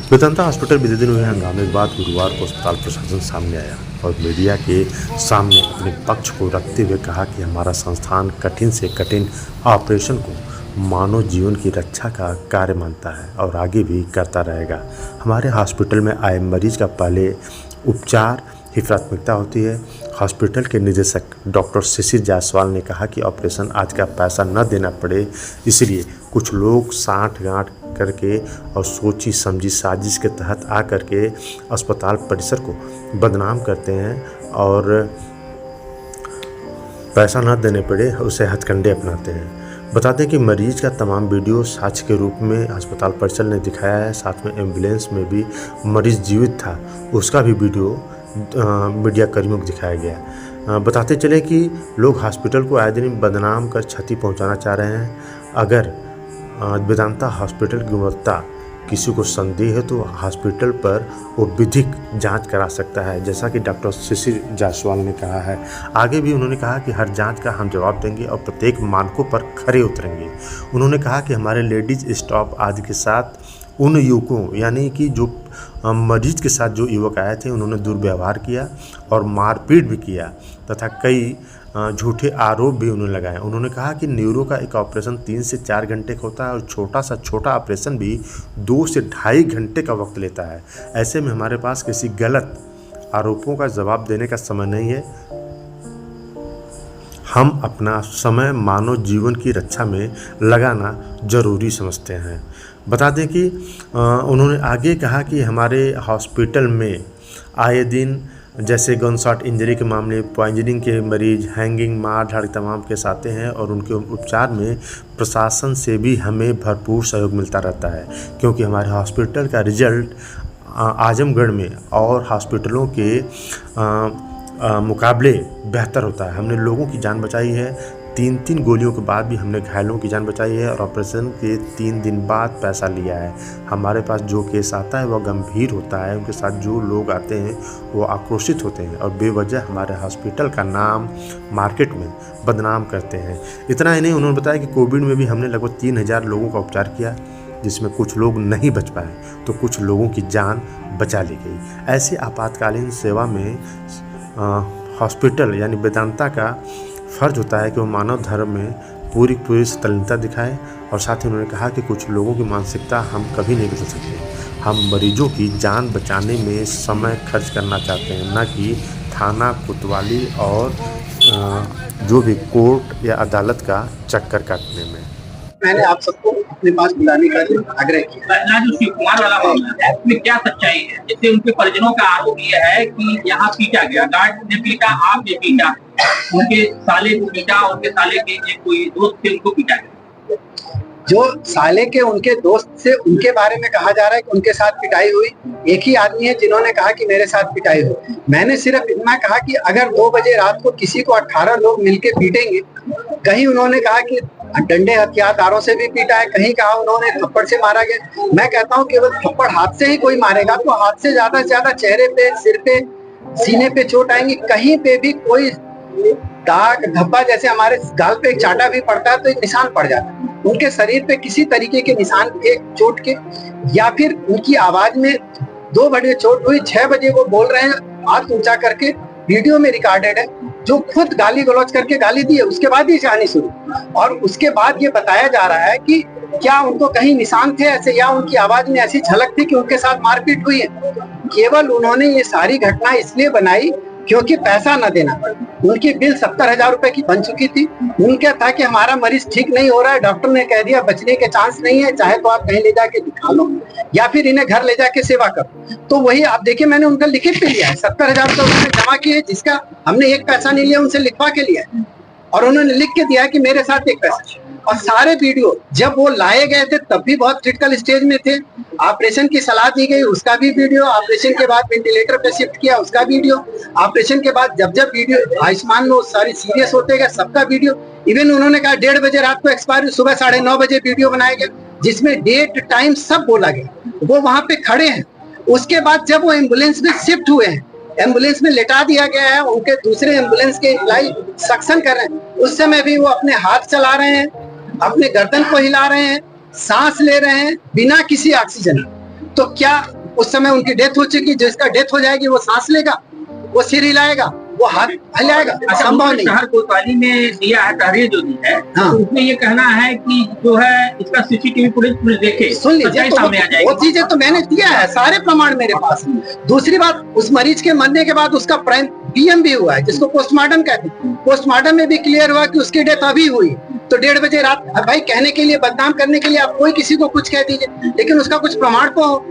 Vedanta hospital बीते दिन हुए हंगामे के बाद गुरुवार को अस्पताल प्रशासन सामने आया और मीडिया के सामने अपने पक्ष को रखते हुए कहा कि हमारा संस्थान कठिन से कठिन ऑपरेशन को मानव जीवन की रक्षा का कार्य मानता है और आगे भी करता रहेगा। हमारे हॉस्पिटल में आए मरीज का पहले उपचार ही प्राथमिकता होती है। हॉस्पिटल के निदेशक डॉक्टर शिशिर जायसवाल ने कहा कि ऑपरेशन आज का पैसा न देना पड़े, इसलिए कुछ लोग साठ-गांठ करके और सोची समझी साजिश के तहत आकर के अस्पताल परिसर को बदनाम करते हैं और पैसा न देने पड़े उसे हथकंडे अपनाते हैं। बता दें कि मरीज का तमाम वीडियो साक्ष्य के रूप में अस्पताल परिसर ने दिखाया है। साथ में एम्बुलेंस में भी मरीज जीवित था, उसका भी वीडियो मीडिया कर्मियों को दिखाया गया। बताते चले कि लोग हॉस्पिटल को आए दिन बदनाम कर क्षति पहुंचाना चाह रहे हैं। अगर वेदांता हॉस्पिटल की गुणवत्ता किसी को संदेह है तो हॉस्पिटल पर वो विधिक जांच करा सकता है, जैसा कि डॉक्टर शिशिर जायसवाल ने कहा है। आगे भी उन्होंने कहा कि हर जांच का हम जवाब देंगे और प्रत्येक मानकों पर खरे उतरेंगे। उन्होंने कहा कि हमारे लेडीज स्टाफ आज के साथ उन युवकों यानी कि जो मरीज के साथ जो युवक आए थे उन्होंने दुर्व्यवहार किया और मारपीट भी किया तथा कई झूठे आरोप भी उन्होंने लगाए। उन्होंने कहा कि न्यूरो का एक ऑपरेशन 3 से 4 घंटे का होता है और छोटा से छोटा ऑपरेशन भी 2 से ढाई घंटे का वक्त लेता है। ऐसे में हमारे पास किसी गलत आरोपों का जवाब देने का समय नहीं है। हम अपना समय मानव जीवन की रक्षा में लगाना जरूरी समझते हैं। बता दें कि उन्होंने आगे कहा कि हमारे हॉस्पिटल में आए दिन जैसे गन शॉट इंजरी के मामले, पॉइजनिंग के मरीज, हैंगिंग, मार धाड़ तमाम केस आते हैं और उनके उपचार में प्रशासन से भी हमें भरपूर सहयोग मिलता रहता है, क्योंकि हमारे हॉस्पिटल का रिजल्ट आजमगढ़ में और हॉस्पिटलों के मुकाबले बेहतर होता है। हमने लोगों की जान बचाई है, 3 गोलियों के बाद भी हमने घायलों की जान बचाई है और ऑपरेशन के 3 दिन बाद पैसा लिया है। हमारे पास जो केस आता है वह गंभीर होता है, उनके साथ जो लोग आते हैं वो आक्रोशित होते हैं और बेवजह हमारे हॉस्पिटल का नाम मार्केट में बदनाम करते हैं। इतना ही नहीं, उन्होंने बताया कि कोविड में भी हमने लगभग 3000 लोगों का उपचार किया, जिसमें कुछ लोग नहीं बच पाए तो कुछ लोगों की जान बचा ली गई। ऐसे आपातकालीन सेवा में हॉस्पिटल यानी वेदांता का फ़र्ज होता है कि वो मानव धर्म में पूरी तल्लीनता दिखाए। और साथ ही उन्होंने कहा कि कुछ लोगों की मानसिकता हम कभी नहीं बदल सकते। हम मरीजों की जान बचाने में समय खर्च करना चाहते हैं, न कि थाना कोतवाली और जो भी कोर्ट या अदालत का चक्कर काटने में। मैंने आप सबको अपने पास बुलाने का आग्रह किया। जो शिव कुमार वाला मामला है उसमें क्या सच्चाई है? जैसे उनके परिजनों का आरोप यह है कि यहाँ पीटा गया, गार्ड ने पीटा, आपने पीटा, उनके साले को पीटा, उनके साले के कोई दोस्त थे उनको पीटा गया। जो साले के उनके दोस्त से उनके बारे में कहा जा रहा है कि उनके साथ पिटाई हुई, एक ही आदमी है जिन्होंने कहा कि मेरे साथ पिटाई हुई। मैंने सिर्फ इतना कहा कि अगर 2 बजे रात को किसी को 18 लोग मिलके पीटेंगे, कहीं उन्होंने कहा कि डंडे हथियारों से भी पीटा है, कहीं कहा उन्होंने थप्पड़ से मारा गया। मैं कहता हूँ केवल थप्पड़ हाथ से ही कोई मारेगा तो हाथ से ज्यादा चेहरे पे, सिर पे, सीने पे चोट आएंगी। कहीं पे भी कोई दाग धब्बा, जैसे हमारे गाल पे एक चाटा भी पड़ता है तो एक निशान पड़ जाता है। उनके शरीर पे किसी तरीके के निशान थे चोट के, या फिर उनकी आवाज में 2 बजे चोट हुई, 6 बजे वो बोल रहे हैं हाथ ऊंचा करके, वीडियो में रिकॉर्डेड है, जो खुद गाली गलौज करके गाली दी है, उसके बाद ही कहानी शुरू। और उसके बाद ये बताया जा रहा है कि क्या उनको कहीं निशान थे ऐसे, या उनकी आवाज में ऐसी झलक थी कि उनके साथ मारपीट हुई है। केवल उन्होंने ये सारी घटना इसलिए बनाई क्योंकि पैसा न देना पड़ा। उनकी बिल 70,000 रुपए की बन चुकी थी। उनका था कि हमारा मरीज ठीक नहीं हो रहा है, डॉक्टर ने कह दिया बचने के चांस नहीं है, चाहे तो आप कहीं ले जाके दिखा लो या फिर इन्हें घर ले जाके सेवा करो। तो वही आप देखिए, मैंने उनका लिखित पे लिया है, 70,000 रुपए उन्होंने जमा किए, जिसका हमने एक पैसा नहीं लिया, उनसे लिखवा के लिया है और उन्होंने लिख के दिया कि मेरे साथ एक पैसा। और सारे वीडियो जब वो लाए गए थे तब भी बहुत क्रिटिकल स्टेज में थे। ऑपरेशन की सलाह दी गई उसका भी वीडियो, ऑपरेशन के बाद वेंटिलेटर पे शिफ्ट किया उसका वीडियो, ऑपरेशन के बाद जब वीडियो आयुष्मान में सारी सीरियस होते गए सबका वीडियो। इवन उन्होंने कहा 1:30 बजे रात को एक्सपायरी, सुबह 9:30 बजे वीडियो बनाया गया जिसमें डेट टाइम सब बोला गया। वो वहां पे खड़े हैं। उसके बाद जब वो एम्बुलेंस में शिफ्ट हुए हैं, एम्बुलेंस में लेटा दिया गया है, उनके दूसरे एम्बुलेंस के एम्प्लॉय सक्शन कर रहे हैं, उस समय भी वो अपने हाथ चला रहे हैं, अपने गर्दन को हिला रहे हैं, सांस ले रहे हैं बिना किसी ऑक्सीजन। तो क्या उस समय उनकी डेथ हो चुकी, जिसका डेथ हो जाएगी वो सांस लेगा, वो सिर हिलाएगा, वो हाथ हिलाएगा, संभव नहीं। शहर कोतवाली में दिया है तहरीर जो दी है, हाँ। तो उसमें ये कहना है कि जो है इसका सीसीटीवी फुटेज देखे, सुन लीजिए, तो सामने आ जाएगी। वो चीजें तो मैंने दिया है, सारे प्रमाण मेरे पास है। दूसरी बात, उस मरीज के मरने के बाद उसका पीएम भी हुआ है, जिसको पोस्टमार्टम कहते हैं। पोस्टमार्टम में भी क्लियर हुआ कि उसकी डेथ अभी हुई, तो 1:30 बजे रात। भाई कहने के लिए, बदनाम करने के लिए आप कोई किसी को कुछ कह दीजिए, लेकिन उसका कुछ प्रमाण तो हो।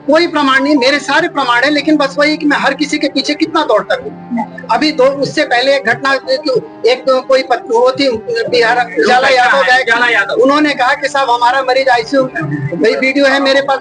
कोई प्रमाण नहीं, मेरे सारे प्रमाण है, लेकिन बस वही कि मैं हर किसी के पीछे कितना दौड़ता हूँ। अभी दो उससे पहले एक घटना, एक कोई वो थी बिहार, उजाला यादव, उन्होंने कहा कि साहब हमारा मरीज आईसीयू, भाई वीडियो है मेरे पास,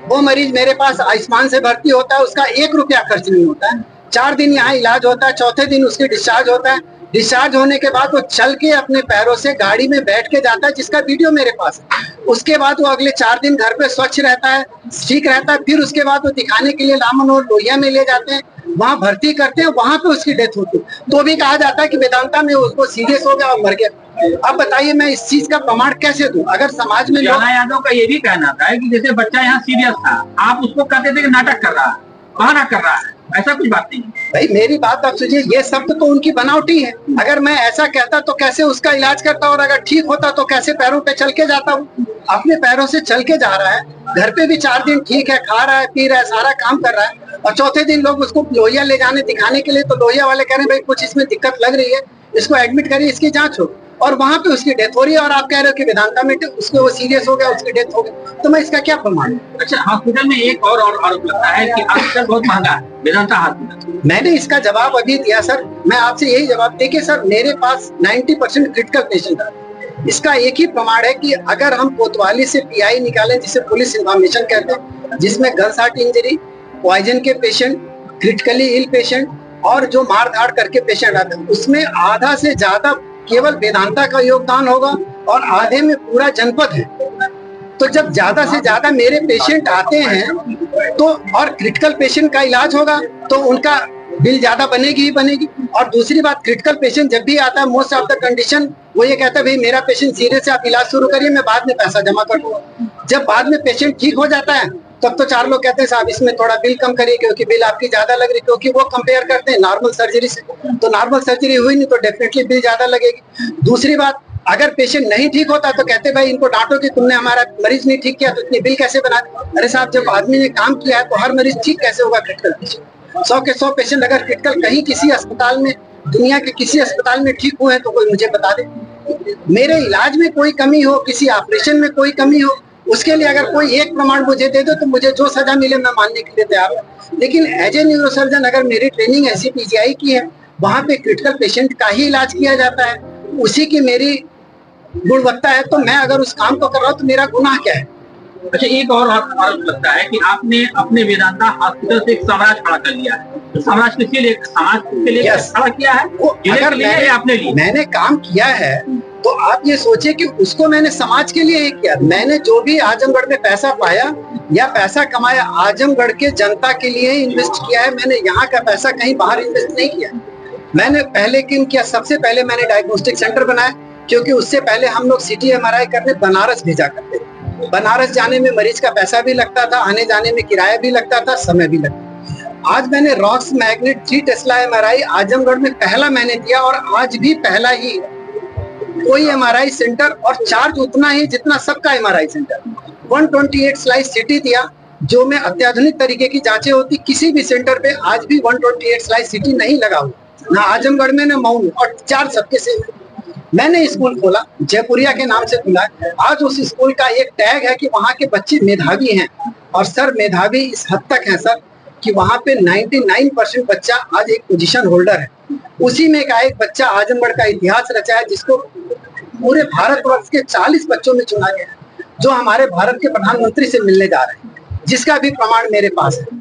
वो मरीज मेरे पास आयुष्मान से भर्ती होता है, उसका 1 रुपया खर्च नहीं होता है, 4 दिन यहाँ इलाज होता है, चौथे दिन उसकी डिस्चार्ज होता है। डिस्चार्ज होने के बाद वो चल के अपने पैरों से गाड़ी में बैठ के जाता है, जिसका वीडियो मेरे पास है। उसके बाद वो अगले 4 दिन घर पे स्वच्छ रहता है, ठीक रहता है। फिर उसके बाद वो दिखाने के लिए रामन और लोहिया में ले जाते हैं, वहाँ भर्ती करते हैं, वहां पे उसकी डेथ होती है। तो भी कहा जाता है कि वेदांता में उसको सीरियस हो गया और मर गया। अब बताइए मैं इस चीज का प्रमाण कैसे दूं? अगर समाज में उजाला यादव का ये भी कहना था कि जैसे बच्चा यहाँ सीरियस था, आप उसको कहते थे कि नाटक कर रहा है, बहाना कर रहा है, ऐसा कुछ बात नहीं। भाई मेरी बात आप सुनिए, ये शब्द तो उनकी बनावटी है। अगर मैं ऐसा कहता तो कैसे उसका इलाज करता, और अगर ठीक होता तो कैसे पैरों पे चल के जाता हूँ। अपने पैरों से चल के जा रहा है, घर पे भी 4 दिन ठीक है, खा रहा है, पी रहा है, सारा काम कर रहा है, और चौथे दिन लोग उसको लोहिया ले जाने दिखाने के लिए, तो लोहिया वाले कह रहे हैं भाई कुछ इसमें दिक्कत लग रही है, इसको एडमिट करिए, इसकी जांच हो, और वहां पे उसकी डेथ हो रही है, और आप कह रहे हो कि वेदांता में उसको वो सीरियस हो गया, उसकी डेथ हो गई, तो मैं इसका क्या प्रमाण? अच्छा, हॉस्पिटल में एक और आरोप लगता है कि हॉस्पिटल बहुत महंगा है, वेदांता हॉस्पिटल। मैंने इसका जवाब अभी दिया सर, मैं आपसे यही जवाब देखिए सर, मेरे पास 90% क्रिटिकल पेशेंट है। इसका एक ही प्रमाण है कि अगर हम कोतवाली से पीआई निकालें, जिसे पुलिस इन्फॉर्मेशन कहते हैं, जिसमें गन शॉट इंजरी, पॉइजन के पेशेंट, क्रिटिकली इल पेशेंट, और जो मार धाड़ करके पेशेंट आते हैं, उसमें आधा से ज्यादा केवल वेदांता का योगदान होगा, और आधे में पूरा जनपद है। तो जब ज्यादा से ज्यादा मेरे पेशेंट आते हैं तो, और क्रिटिकल पेशेंट का इलाज होगा, तो उनका बिल ज्यादा बनेगी ही बनेगी। और दूसरी बात, क्रिटिकल पेशेंट जब भी आता है, मोस्ट ऑफ द कंडीशन वो ये कहता है भाई मेरा पेशेंट सीरियस है, आप इलाज शुरू करिए, मैं बाद में पैसा जमा कर दूंगा। जब बाद में पेशेंट ठीक हो जाता है, तब तो 4 लोग कहते हैं साहब इसमें थोड़ा बिल कम करिए, क्योंकि बिल आपकी ज्यादा लग रही, क्योंकि वो कंपेयर करते हैं नॉर्मल सर्जरी से, तो नॉर्मल सर्जरी हुई नहीं तो डेफिनेटली बिल ज्यादा लगेगी। दूसरी बात, अगर पेशेंट नहीं ठीक होता तो कहते भाई इनको डांटो कि तुमने हमारा मरीज नहीं ठीक किया, तो इतनी बिल कैसे बना दी? अरे साहब, जब आदमी ने काम किया है तो हर मरीज ठीक कैसे होगा? क्रिटिकल पेशेंट 100 के 100 पेशेंट अगर क्रिटिकल कहीं किसी अस्पताल में, दुनिया के किसी अस्पताल में ठीक हुए हैं, तो कोई मुझे बता दे। मेरे इलाज में कोई कमी हो, किसी ऑपरेशन में कोई कमी हो, उसके लिए अगर कोई एक प्रमाण मुझे दे दो, तो मुझे जो सजा मिले मैं मानने के लिए तैयार हूँ। लेकिन एज ए न्यूरोसर्जन अगर मेरी ट्रेनिंग ऐसी पीजीआई की है, वहां पे क्रिटिकल पेशेंट का ही इलाज किया जाता है, उसी की मेरी गुणवत्ता है, तो मैं अगर उस काम को कर रहा हूँ तो मेरा गुनाह क्या है? अच्छा, एक और आरोप लगता है कि आपने अपने वेदांता हॉस्पिटल से एक साम्राज्य खड़ा कर लिया है। तो समाज के लिए, समाज के लिए खड़ा किया है, अगर मैंने काम किया है, तो आप ये सोचे कि उसको मैंने समाज के लिए ही किया। मैंने जो भी आजमगढ़ में पैसा पाया या पैसा कमाया, आजमगढ़ के जनता के लिए ही इन्वेस्ट किया है। मैंने यहाँ का पैसा कहीं बाहर इन्वेस्ट नहीं किया। मैंने पहले किया, सबसे पहले मैंने डायग्नोस्टिक सेंटर बनाया, क्योंकि उससे पहले हम लोग सिटी MRI करने बनारस भेजा करते थे। बनारस जाने में मरीज का पैसा भी लगता था, आने जाने में किराया भी लगता था, समय भी लगता। आज मैंने rocks magnet 3 Tesla MRI Azamgarh में पहला मैंने दिया, और आज भी पहला ही कोई MRI सेंटर, और चार्ज उतना ही जितना सबका MRI सेंटर। 128 स्लाइस सिटी दिया, जो में अत्याधुनिक तरीके की जांचें होती, किसी भी सेंटर पे आज भी 128 स्लाइस सिटी नहीं लगा हुआ, ना आजमगढ़ में ना मऊ में, और चार्ज सबके से। मैंने स्कूल खोला, जयपुरिया के नाम से खुला। आज उस स्कूल का एक टैग है कि वहाँ के बच्चे मेधावी हैं, और सर मेधावी इस हद तक है सर कि वहाँ पे 99% बच्चा आज एक पोजीशन होल्डर है। उसी में का एक बच्चा आजमगढ़ का इतिहास रचा है, जिसको पूरे भारतवर्ष के 40 बच्चों में चुना गया है, जो हमारे भारत के प्रधानमंत्री से मिलने जा रहे हैं, जिसका भी प्रमाण मेरे पास है।